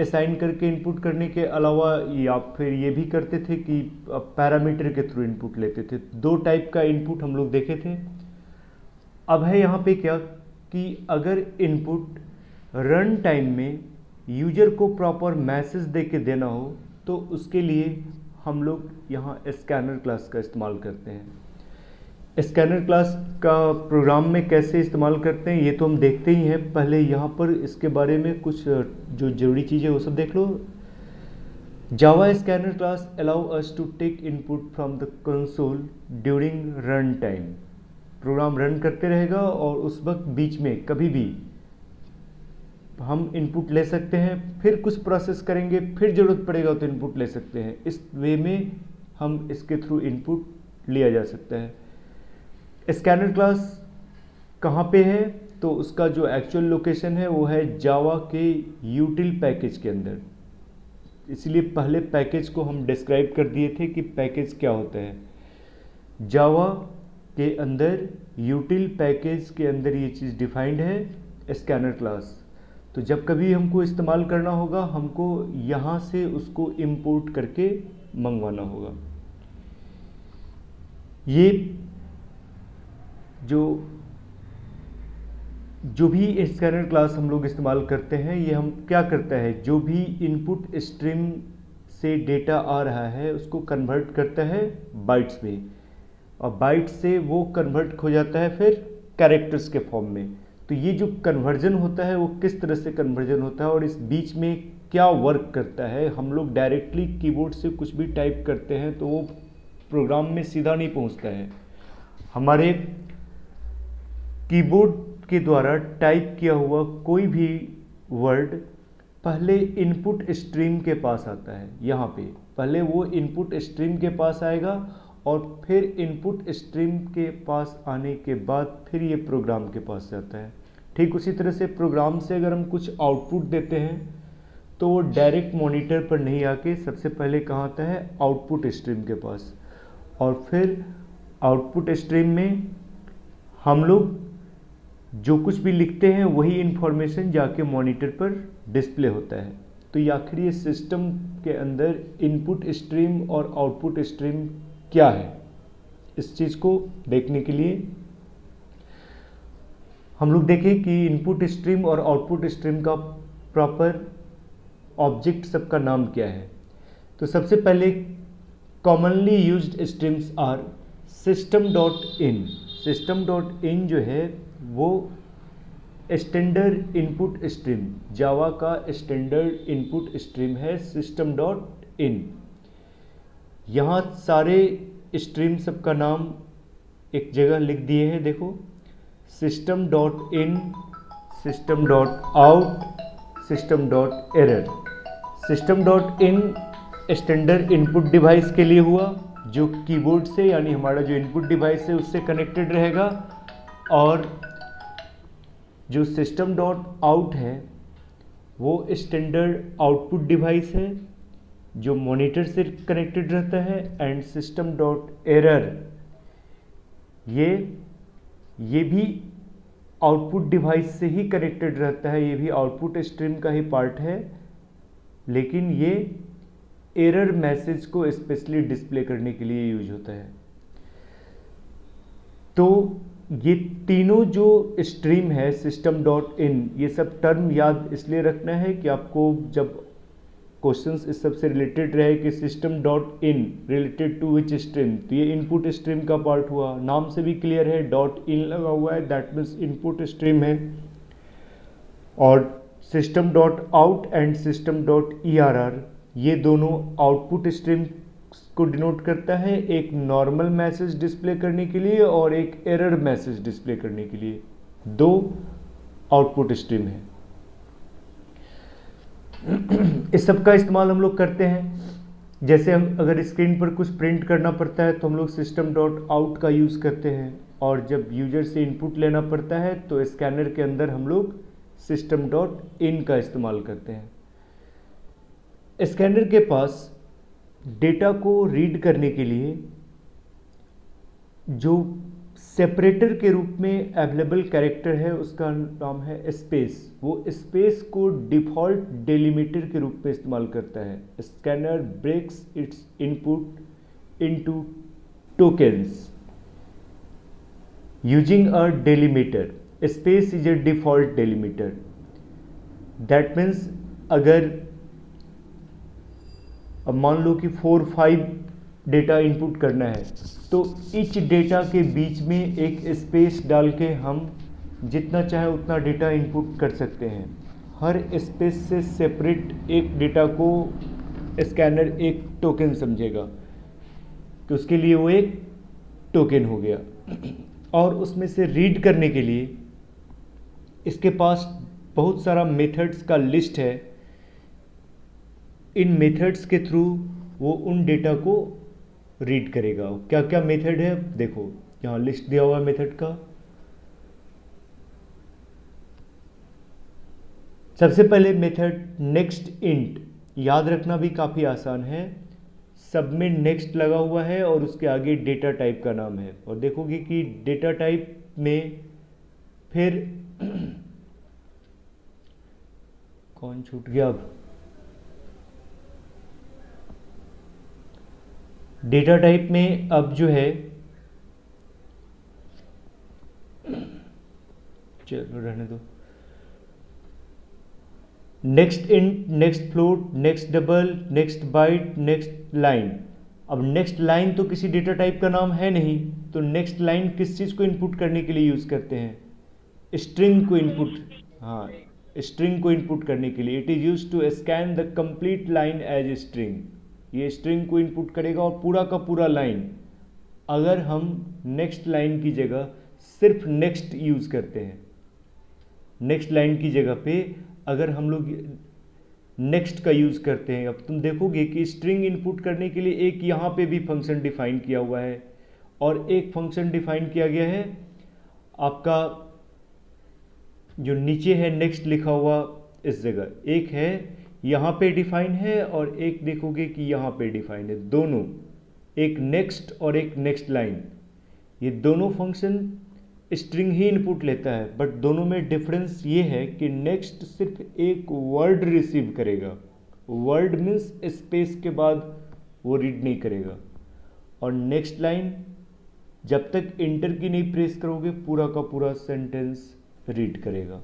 Assign करके input करने के अलावा या फिर ये भी करते थे कि पैरामीटर के थ्रू इनपुट लेते थे। दो टाइप का इनपुट हम लोग देखे थे। अब है यहाँ पे क्या कि अगर इनपुट रन टाइम में यूजर को प्रॉपर मैसेज दे के देना हो तो उसके लिए हम लोग यहाँ स्कैनर क्लास का इस्तेमाल करते हैं। स्कैनर क्लास का प्रोग्राम में कैसे इस्तेमाल करते हैं ये तो हम देखते ही हैं। पहले यहाँ पर इसके बारे में कुछ जो ज़रूरी चीज़ें वो सब देख लो। Java scanner class allow us to take input from the console during run time. Program run करते रहेगा और उस वक्त बीच में कभी भी हम इनपुट ले सकते हैं, फिर कुछ प्रोसेस करेंगे, फिर ज़रूरत पड़ेगा तो इनपुट ले सकते हैं। इस वे में हम इसके थ्रू इनपुट लिया जा सकता है। स्कैनर क्लास कहाँ पे है तो उसका जो एक्चुअल लोकेशन है वो है जावा के यूटिल पैकेज के अंदर। इसलिए पहले पैकेज को हम डिस्क्राइब कर दिए थे कि पैकेज क्या होता है। जावा के अंदर यूटिल पैकेज के अंदर ये चीज़ डिफाइंड है स्कैनर क्लास। तो जब कभी हमको इस्तेमाल करना होगा हमको यहाँ से उसको इंपोर्ट करके मंगवाना होगा। ये जो भी स्कैनर क्लास हम लोग इस्तेमाल करते हैं ये हम क्या करता है, जो भी इनपुट स्ट्रीम से डेटा आ रहा है उसको कन्वर्ट करता है बाइट्स में, और बाइट से वो कन्वर्ट हो जाता है फिर कैरेक्टर्स के फॉर्म में। तो ये जो कन्वर्जन होता है वो किस तरह से कन्वर्जन होता है और इस बीच में क्या वर्क करता है। हम लोग डायरेक्टली कीबोर्ड से कुछ भी टाइप करते हैं तो वो प्रोग्राम में सीधा नहीं पहुंचता है। हमारे कीबोर्ड के द्वारा टाइप किया हुआ कोई भी वर्ड पहले इनपुट स्ट्रीम के पास आता है। यहाँ पे पहले वो इनपुट स्ट्रीम के पास आएगा और फिर इनपुट स्ट्रीम के पास आने के बाद फिर ये प्रोग्राम के पास जाता है। ठीक उसी तरह से प्रोग्राम से अगर हम कुछ आउटपुट देते हैं तो वो डायरेक्ट मॉनिटर पर नहीं आके सबसे पहले कहाँ आता है, आउटपुट स्ट्रीम के पास, और फिर आउटपुट स्ट्रीम में हम लोग जो कुछ भी लिखते हैं वही इन्फॉर्मेशन जाके मॉनिटर पर डिस्प्ले होता है। तो ये आखिर ये सिस्टम के अंदर इनपुट स्ट्रीम और आउटपुट स्ट्रीम क्या है, इस चीज़ को देखने के लिए हम लोग देखें कि इनपुट स्ट्रीम और आउटपुट स्ट्रीम का प्रॉपर ऑब्जेक्ट सबका नाम क्या है। तो सबसे पहले commonly used streams are system dot in. System dot in जो है वो स्टैंडर्ड इनपुट स्ट्रीम, जावा का स्टैंडर्ड इनपुट स्ट्रीम है सिस्टम डॉट इन। यहाँ सारे स्ट्रीम सबका नाम एक जगह लिख दिए हैं, देखो, system dot in, system dot out, system dot error. System dot in standard input device के लिए हुआ जो कीबोर्ड से यानी हमारा जो इनपुट डिवाइस है उससे कनेक्टेड रहेगा, और जो सिस्टम डॉट आउट है वो स्टैंडर्ड आउटपुट डिवाइस है जो मॉनिटर से कनेक्टेड रहता है, एंड सिस्टम डॉट एरर ये भी आउटपुट डिवाइस से ही कनेक्टेड रहता है। ये भी आउटपुट स्ट्रीम का ही पार्ट है, लेकिन ये एरर मैसेज को स्पेशली डिस्प्ले करने के लिए यूज होता है। तो ये तीनों जो स्ट्रीम है सिस्टम डॉट इन, ये सब टर्म याद इसलिए रखना है कि आपको जब क्वेश्चंस इस सब से रिलेटेड रहे कि system dot in related to which stream, तो ये इनपुट स्ट्रीम का पार्ट हुआ। नाम से भी क्लियर है, डॉट इन लगा हुआ है, दैट मीन्स इनपुट स्ट्रीम है। और system dot out and system dot ERR ये दोनों आउटपुट स्ट्रीम को डिनोट करता है, एक नॉर्मल मैसेज डिस्प्ले करने के लिए और एक एरर मैसेज डिस्प्ले करने के लिए। दो आउटपुट स्ट्रीम है। इस सब का इस्तेमाल हम लोग करते हैं। जैसे हम अगर स्क्रीन पर कुछ प्रिंट करना पड़ता है तो हम लोग सिस्टम डॉट आउट का यूज़ करते हैं, और जब यूजर से इनपुट लेना पड़ता है तो स्कैनर के अंदर हम लोग सिस्टम डॉट इन का इस्तेमाल करते हैं। स्कैनर के पास डेटा को रीड करने के लिए जो सेपरेटर के रूप में अवेलेबल कैरेक्टर है, उसका नाम है स्पेस। वो स्पेस को डिफ़ॉल्ट डेलीमीटर के रूप में इस्तेमाल करता है। Scanner breaks its input into tokens using a delimiter. Space is a default delimiter. That means अगर अब मान लो कि 4-5 डेटा इनपुट करना है, तो ईच डेटा के बीच में एक स्पेस डाल के हम जितना चाहे उतना डेटा इनपुट कर सकते हैं। हर स्पेस से सेपरेट एक डेटा को स्कैनर एक टोकन समझेगा कि उसके लिए वो एक टोकन हो गया। और उसमें से रीड करने के लिए इसके पास बहुत सारा मेथड्स का लिस्ट है। इन मेथड्स के थ्रू वो उन डेटा को रीड करेगा। क्या क्या मेथड है देखो, यहाँ लिस्ट दिया हुआ है मेथड का। सबसे पहले मेथड नेक्स्ट इंट, याद रखना भी काफ़ी आसान है। सब में नेक्स्ट लगा हुआ है और उसके आगे डेटा टाइप का नाम है। और देखोगे कि डेटा टाइप में फिर कौन छूट गया, अब डेटा टाइप में अब जो है, चलो रहने दो, next int, next float, next double, next byte, next line. अब नेक्स्ट लाइन तो किसी डेटा टाइप का नाम है नहीं, तो नेक्स्ट लाइन किस चीज़ को इनपुट करने के लिए यूज़ करते हैं? स्ट्रिंग को इनपुट, हाँ स्ट्रिंग को इनपुट करने के लिए। It is use to scan the complete line as string. ये स्ट्रिंग को इनपुट करेगा और पूरा का पूरा लाइन। अगर हम नेक्स्ट लाइन की जगह सिर्फ नेक्स्ट यूज़ करते हैं, नेक्स्ट लाइन की जगह पे अगर हम लोग नेक्स्ट का यूज़ करते हैं, अब तुम देखोगे कि स्ट्रिंग इनपुट करने के लिए एक यहाँ पे भी फंक्शन डिफाइन किया हुआ है और एक फंक्शन डिफाइन किया गया है आपका जो नीचे है नेक्स्ट लिखा हुआ इस जगह। एक है यहाँ पे डिफाइन है और एक देखोगे कि यहाँ पे डिफाइन है। दोनों, एक नेक्स्ट और एक नेक्स्ट लाइन, ये दोनों फंक्शन स्ट्रिंग ही इनपुट लेता है। बट दोनों में डिफरेंस ये है कि नेक्स्ट सिर्फ एक वर्ड रिसीव करेगा, वर्ड मीन्स स्पेस के बाद वो रीड नहीं करेगा। और नेक्स्ट लाइन जब तक इंटर की नहीं प्रेस करोगे पूरा का पूरा सेंटेंस रीड करेगा।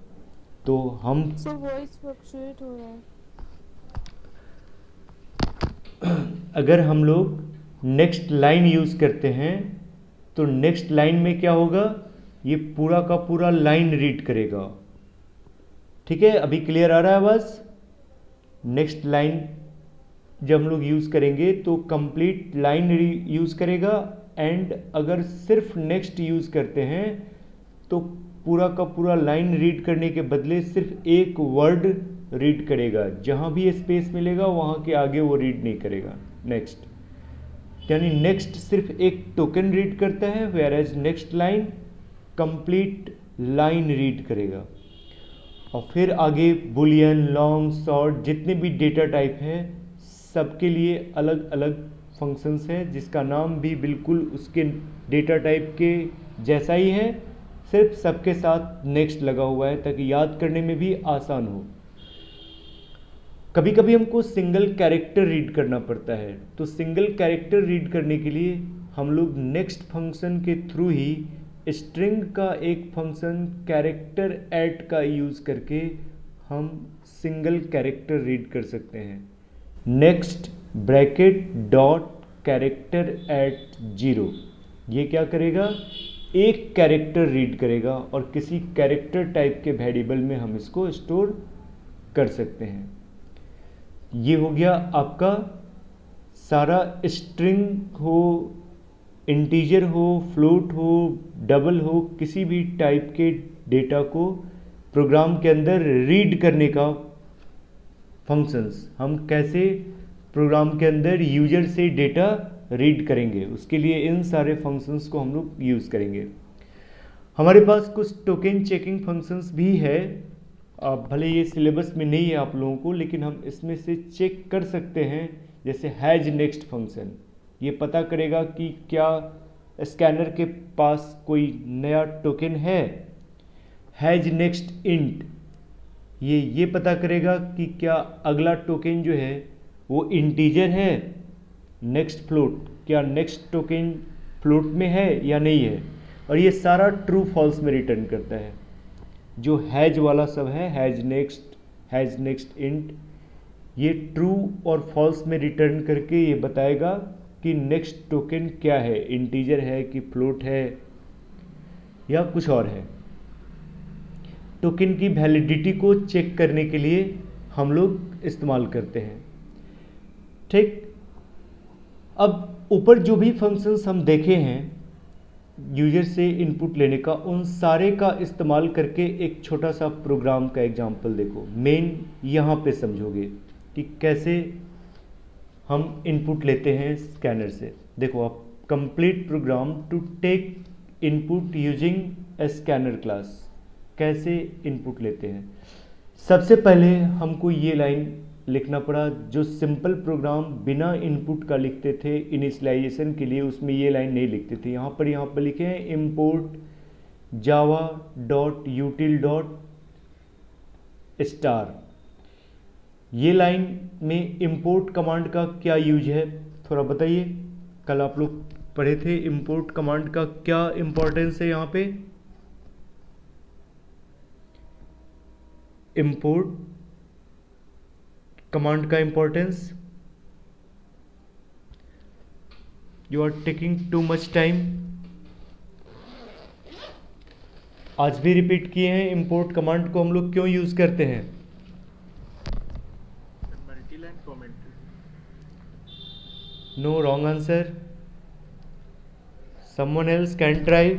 तो हम वॉइस फ्लक्चुएट हो रहा है। अगर हम लोग नेक्स्ट लाइन यूज़ करते हैं तो नेक्स्ट लाइन में क्या होगा, ये पूरा का पूरा लाइन रीड करेगा। ठीक है, अभी क्लियर आ रहा है आवाज़? नेक्स्ट लाइन जब हम लोग यूज़ करेंगे तो कंप्लीट लाइन यूज़ करेगा। एंड अगर सिर्फ नेक्स्ट यूज़ करते हैं तो पूरा का पूरा लाइन रीड करने के बदले सिर्फ एक वर्ड रीड करेगा। जहाँ भी स्पेस मिलेगा वहाँ के आगे वो रीड नहीं करेगा। नेक्स्ट यानी नेक्स्ट सिर्फ एक टोकन रीड करता है, whereas next line complete line read करेगा। और फिर आगे बुलियन, लॉन्ग, शॉर्ट जितने भी डेटा टाइप हैं सबके लिए अलग अलग फंक्शंस हैं, जिसका नाम भी बिल्कुल उसके डेटा टाइप के जैसा ही है, सिर्फ सबके साथ नेक्स्ट लगा हुआ है ताकि याद करने में भी आसान हो। कभी कभी हमको सिंगल कैरेक्टर रीड करना पड़ता है, तो सिंगल कैरेक्टर रीड करने के लिए हम लोग नेक्स्ट फंक्शन के थ्रू ही स्ट्रिंग का एक फंक्शन कैरेक्टर ऐड का यूज़ करके हम सिंगल कैरेक्टर रीड कर सकते हैं। Next bracket dot character eight 0, ये क्या करेगा, एक कैरेक्टर रीड करेगा और किसी कैरेक्टर टाइप के वेरिएबल में हम इसको स्टोर कर सकते हैं। ये हो गया आपका सारा स्ट्रिंग हो, इंटीजर हो, फ्लोट हो, डबल हो, किसी भी टाइप के डेटा को प्रोग्राम के अंदर रीड करने का फंक्शंस। हम कैसे प्रोग्राम के अंदर यूजर से डेटा रीड करेंगे, उसके लिए इन सारे फंक्शंस को हम लोग यूज़ करेंगे। हमारे पास कुछ टोकन चेकिंग फंक्शंस भी है, भले ये सिलेबस में नहीं है आप लोगों को, लेकिन हम इसमें से चेक कर सकते हैं। जैसे हैज नेक्स्ट फंक्शन, ये पता करेगा कि क्या स्कैनर के पास कोई नया टोकन है। हैज नेक्स्ट इंट, ये पता करेगा कि क्या अगला टोकन जो है वो इंटीजर है। नेक्स्ट फ्लोट, क्या नेक्स्ट टोकन फ्लोट में है या नहीं है, और ये सारा ट्रू फॉल्स में रिटर्न करता है। जो हैज वाला सब है, हैज नेक्स्ट इंट, ये ट्रू और फॉल्स में रिटर्न करके ये बताएगा कि नेक्स्ट टोकन क्या है, इंटीजर है कि फ्लोट है या कुछ और है। टोकन की वैलिडिटी को चेक करने के लिए हम लोग इस्तेमाल करते हैं। ठीक, अब ऊपर जो भी फंक्शंस हम देखे हैं यूजर से इनपुट लेने का, उन सारे का इस्तेमाल करके एक छोटा सा प्रोग्राम का एग्जांपल देखो। मेन यहाँ पे समझोगे कि कैसे हम इनपुट लेते हैं स्कैनर से। देखो आप, complete program to take input using a scanner class, कैसे इनपुट लेते हैं। सबसे पहले हमको ये लाइन लिखना पड़ा, जो सिंपल प्रोग्राम बिना इनपुट का लिखते थे इनिशियलाइजेशन के लिए, उसमें ये लाइन नहीं लिखते थे। यहाँ पर लिखे हैं import java.util.star। ये लाइन में import कमांड का क्या यूज है थोड़ा बताइए। कल आप लोग पढ़े थे import कमांड का क्या इंपॉर्टेंस है। यहाँ पे import कमांड का importance, you are taking too much time. आज भी रिपीट किए हैं, इंपोर्ट कमांड को हम लोग क्यों यूज करते हैं। Multiline commentary. No, wrong answer. Someone else can try.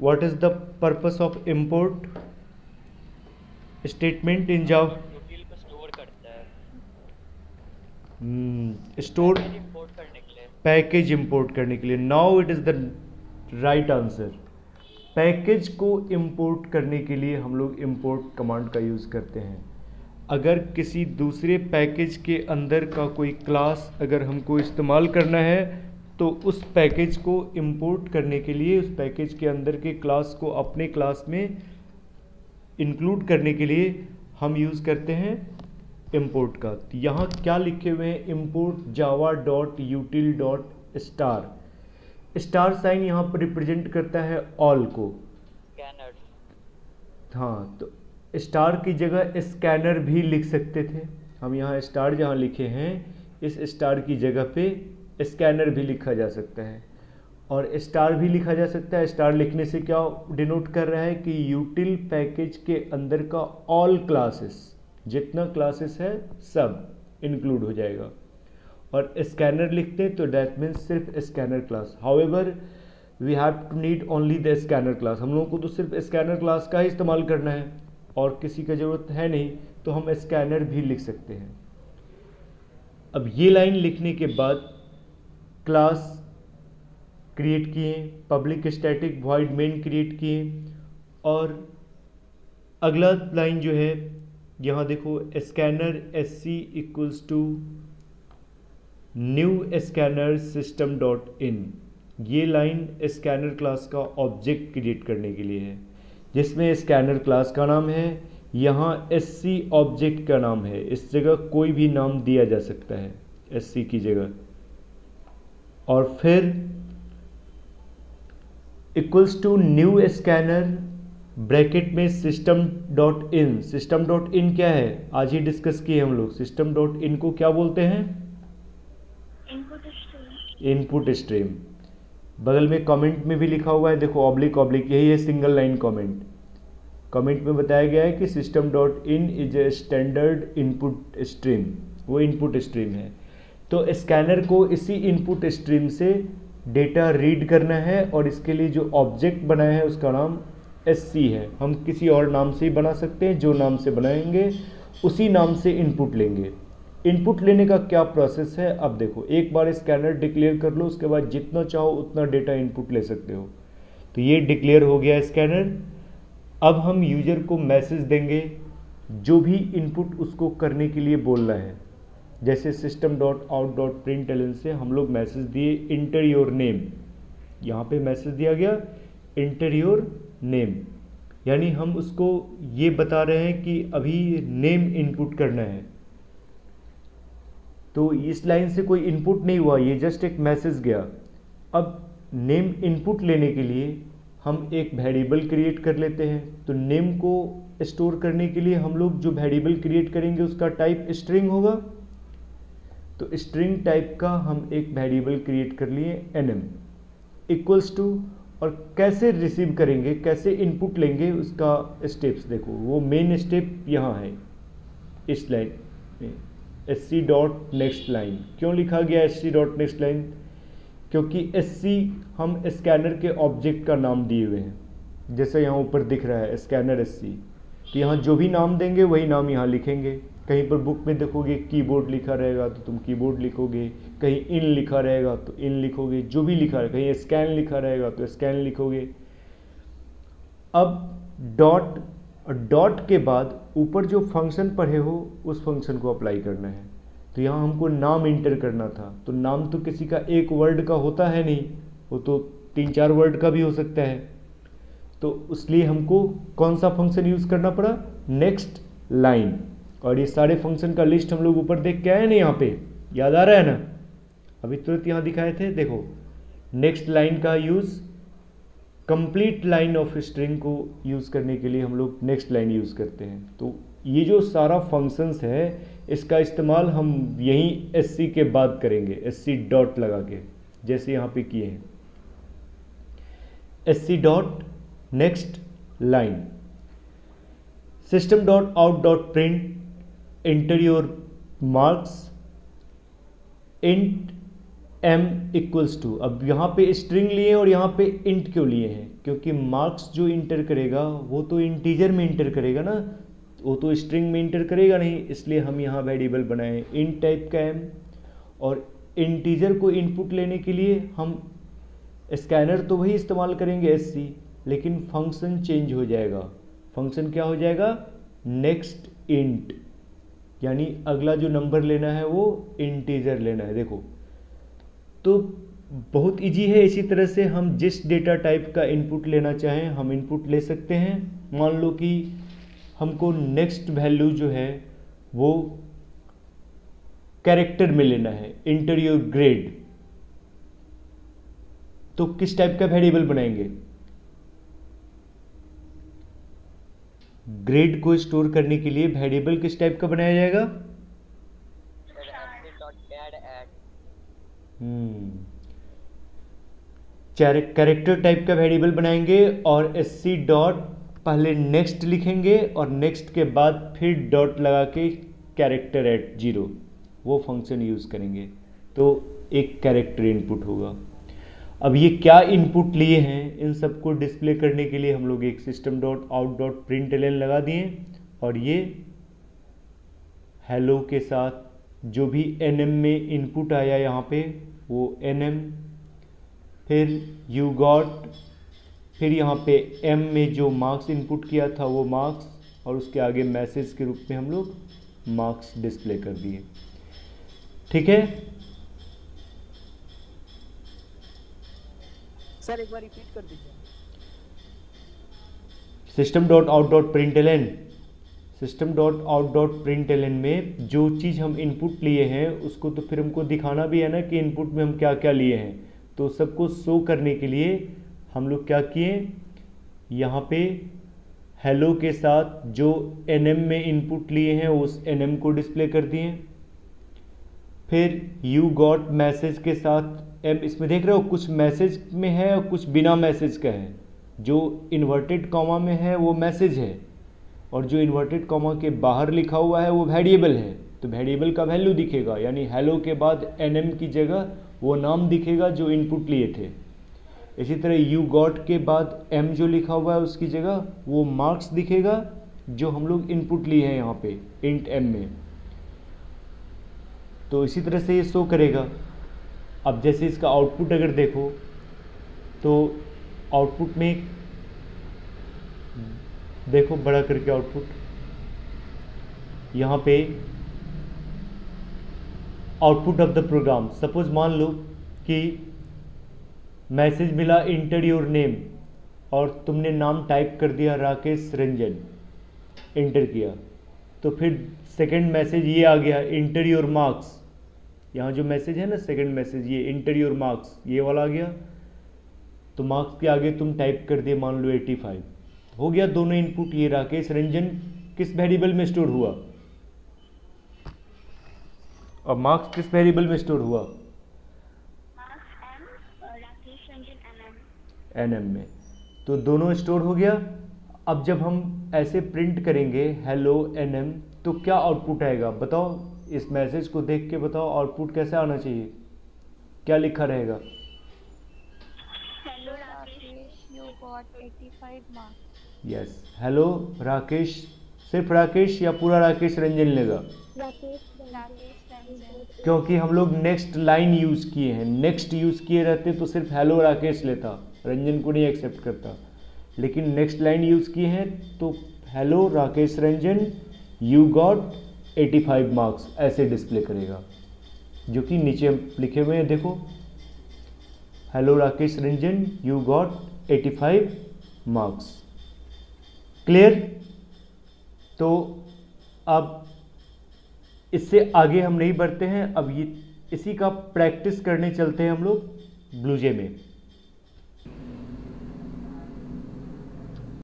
What is the purpose of import statement in Java. Store, package import करने के लिए। Now it is the right answer. Package को इंपोर्ट करने के लिए हम लोग इंपोर्ट कमांड का यूज करते हैं। अगर किसी दूसरे पैकेज के अंदर का कोई क्लास अगर हमको इस्तेमाल करना है, तो उस पैकेज को इंपोर्ट करने के लिए, उस पैकेज के अंदर के क्लास को अपने क्लास में इंक्लूड करने के लिए हम यूज करते हैं इंपोर्ट का। तो यहाँ क्या लिखे हुए हैं, import java.util.star। स्टार साइन यहाँ पर रिप्रेजेंट करता है ऑल को। हाँ, तो स्टार की जगह स्कैनर भी लिख सकते थे हम। यहाँ स्टार जहाँ लिखे हैं, इस स्टार की जगह पे स्कैनर भी लिखा जा सकता है, और स्टार भी लिखा जा सकता है। स्टार लिखने से क्या डिनोट कर रहा है कि यूटिल पैकेज के अंदर का ऑल क्लासेस, जितना क्लासेस है सब इंक्लूड हो जाएगा। और स्कैनर लिखते हैं तो दैट मीन्स सिर्फ scanner class. However we have to need only the scanner class. हम लोगों को तो सिर्फ स्कैनर क्लास का ही इस्तेमाल करना है और किसी का ज़रूरत है नहीं, तो हम स्कैनर भी लिख सकते हैं। अब ये लाइन लिखने के बाद क्लास क्रिएट किए, public static void main create किए, और अगला लाइन जो है यहाँ देखो, scanner sc equals to new scanner system dot in. ये लाइन स्कैनर क्लास का ऑब्जेक्ट क्रिएट करने के लिए है, जिसमें स्कैनर क्लास का नाम है, यहाँ sc ऑब्जेक्ट का नाम है। इस जगह कोई भी नाम दिया जा सकता है sc की जगह। और फिर equals to new scanner bracket में system dot in. System dot in क्या है, आज ही डिस्कस किए हम लोग। सिस्टम डॉट इन को क्या बोलते हैं, इनपुट स्ट्रीम। बगल में कमेंट में भी लिखा हुआ है, देखो ऑब्लिक ऑब्लिक, यही है सिंगल लाइन कमेंट। कमेंट में बताया गया है कि system dot in is a standard input stream, वो इनपुट स्ट्रीम है। तो स्कैनर को इसी इनपुट स्ट्रीम से डेटा रीड करना है, और इसके लिए जो ऑब्जेक्ट बनाया है उसका नाम sc है। हम किसी और नाम से ही बना सकते हैं, जो नाम से बनाएंगे उसी नाम से इनपुट लेंगे। इनपुट लेने का क्या प्रोसेस है, अब देखो, एक बार स्कैनर डिक्लेयर कर लो, उसके बाद जितना चाहो उतना डेटा इनपुट ले सकते हो। तो ये डिक्लेयर हो गया स्कैनर। अब हम यूजर को मैसेज देंगे, जो भी इनपुट उसको करने के लिए बोलना है। जैसे system.out.println से हम लोग मैसेज दिए इंटर योर नेम, यहाँ पे मैसेज दिया गया इंटर योर नेम, यानी हम उसको ये बता रहे हैं कि अभी नेम इनपुट करना है। तो इस लाइन से कोई इनपुट नहीं हुआ, ये जस्ट एक मैसेज गया। अब नेम इनपुट लेने के लिए हम एक वेरिएबल क्रिएट कर लेते हैं। तो नेम को स्टोर करने के लिए हम लोग जो वेरिएबल क्रिएट करेंगे उसका टाइप स्ट्रिंग होगा। तो स्ट्रिंग टाइप का हम एक वेरिएबल क्रिएट कर लिए nm इक्वल्स टू, और कैसे रिसीव करेंगे, कैसे इनपुट लेंगे उसका स्टेप्स देखो। वो मेन स्टेप यहाँ है इस लाइन में, sc डॉट नेक्स्ट लाइन। क्यों लिखा गया sc डॉट नेक्स्ट लाइन? क्योंकि sc हम स्कैनर के ऑब्जेक्ट का नाम दिए हुए हैं, जैसे यहाँ ऊपर दिख रहा है स्कैनर sc। तो यहाँ जो भी नाम देंगे वही नाम यहाँ लिखेंगे। कहीं पर बुक में देखोगे कीबोर्ड लिखा रहेगा तो तुम कीबोर्ड लिखोगे, कहीं इन लिखा रहेगा तो इन लिखोगे, जो भी लिखा है, कहीं स्कैन लिखा रहेगा तो स्कैन लिखोगे। अब डॉट के बाद ऊपर जो फंक्शन पढ़े हो उस फंक्शन को अप्लाई करना है। तो यहाँ हमको नाम इंटर करना था, तो नाम तो किसी का एक वर्ड का होता है नहीं, वो तो 3-4 वर्ड का भी हो सकता है। तो इसलिए हमको कौन सा फंक्शन यूज़ करना पड़ा? Next line. और ये सारे फंक्शन का लिस्ट हम लोग ऊपर देख के आए ना, यहाँ पे याद आ रहा है ना, अभी तुरंत यहाँ दिखाए थे। देखो नेक्स्ट लाइन का use complete line of string को यूज़ करने के लिए हम लोग नेक्स्ट लाइन यूज़ करते हैं। तो ये जो सारा फंक्शंस है इसका इस्तेमाल हम यहीं sc के बाद करेंगे, sc डॉट लगा के, जैसे यहाँ पे किए हैं sc dot next line. System dot out dot print enter your marks int m equals to. अब यहाँ पे स्ट्रिंग लिए और यहाँ पे इंट क्यों लिए हैं? क्योंकि मार्क्स जो इंटर करेगा वो तो इंटीजर में इंटर करेगा ना, वो तो स्ट्रिंग में इंटर करेगा नहीं, इसलिए हम यहाँ वेरिएबल बनाए इंट टाइप का m। और इंटीजर को इनपुट लेने के लिए हम स्कैनर तो वही इस्तेमाल करेंगे sc, लेकिन फंक्शन चेंज हो जाएगा। फंक्शन क्या हो जाएगा? नेक्स्ट इंट, यानी अगला जो नंबर लेना है वो इंटीजर लेना है। देखो तो बहुत इजी है। इसी तरह से हम जिस डेटा टाइप का इनपुट लेना चाहें हम इनपुट ले सकते हैं। मान लो कि हमको नेक्स्ट वैल्यू जो है वो कैरेक्टर में लेना है, इंटर योर ग्रेड। तो किस टाइप का वेरिएबल बनाएंगे? ग्रेड को स्टोर करने के लिए वेरिएबल किस टाइप का बनाया जाएगा? कैरेक्टर टाइप का वेरिएबल बनाएंगे और sc डॉट पहले नेक्स्ट लिखेंगे और नेक्स्ट के बाद फिर डॉट लगा के कैरेक्टर एट 0 वो फंक्शन यूज करेंगे। तो एक कैरेक्टर इनपुट होगा। अब ये क्या इनपुट लिए हैं इन सबको डिस्प्ले करने के लिए हम लोग एक system dot out dot println लगा दिए, और ये हेलो के साथ जो भी nm में इनपुट आया यहाँ पे वो nm, फिर यू गॉट, फिर यहाँ पे m में जो मार्क्स इनपुट किया था वो मार्क्स, और उसके आगे मैसेज के रूप में हम लोग मार्क्स डिस्प्ले कर दिए। ठीक है सर, एक बार रिपीट कर दीजिए। System dot out dot println, system dot out dot println में जो चीज़ हम इनपुट लिए हैं उसको तो फिर हमको दिखाना भी है ना कि इनपुट में हम क्या क्या लिए हैं। तो सबको शो करने के लिए हम लोग क्या किए, यहाँ पे हेलो के साथ जो nm में इनपुट लिए हैं उस nm को डिस्प्ले कर दिए। फिर यू गॉट मैसेज के साथ m, इसमें देख रहे हो कुछ मैसेज में है और कुछ बिना मैसेज का है। जो इन्वर्टेड कॉमा में है वो मैसेज है, और जो इन्वर्टेड कॉमा के बाहर लिखा हुआ है वो वेरिएबल है। तो वेरिएबल का वैल्यू दिखेगा, यानी हेलो के बाद nm की जगह वो नाम दिखेगा जो इनपुट लिए थे। इसी तरह यू गॉट के बाद m जो लिखा हुआ है उसकी जगह वो मार्क्स दिखेगा जो हम लोग इनपुट लिए हैं यहाँ पे इंट m में। तो इसी तरह से ये शो करेगा। अब जैसे इसका आउटपुट अगर देखो तो आउटपुट में देखो बड़ा करके आउटपुट यहाँ पे output of the program. Suppose मान लो कि मैसेज मिला इंटर योर नेम, और तुमने नाम टाइप कर दिया राकेश रंजन, इंटर किया। तो फिर सेकंड मैसेज ये आ गया इंटर योर मार्क्स, यहाँ जो मैसेज है ना सेकंड मैसेज ये इंटर योर मार्क्स ये वाला आ गया। तो मार्क्स के आगे तुम टाइप कर दिए मान लो 85, हो गया दोनों इनपुट। ये राकेश रंजन किस वेरिएबल में स्टोर हुआ, और मार्क्स किस वेरिएबल में स्टोर हुआ, एनएम में। तो दोनों स्टोर हो गया। अब जब हम ऐसे प्रिंट करेंगे हेलो एनएम तो क्या आउटपुट आएगा बताओ, इस मैसेज को देख के बताओ आउटपुट कैसे आना चाहिए, क्या लिखा रहेगा। Hello Rakesh, you got 85 marks. Yes, hello Rakesh, सिर्फ राकेश या पूरा राकेश रंजन लेगा, Rakesh Ranjan. क्योंकि हम लोग नेक्स्ट लाइन यूज़ किए हैं। नेक्स्ट यूज़ किए रहते तो सिर्फ हेलो राकेश लेता, रंजन को नहीं एक्सेप्ट करता। लेकिन नेक्स्ट लाइन यूज़ किए हैं तो hello Rakesh Ranjan you got 85 marks ऐसे डिस्प्ले करेगा, जो कि नीचे लिखे हुए हैं देखो, hello Rakesh Ranjan you got 85 marks. Clear. तो अब इससे आगे हम नहीं बढ़ते हैं, अब ये इसी का प्रैक्टिस करने चलते हैं हम लोग ब्लूजे में।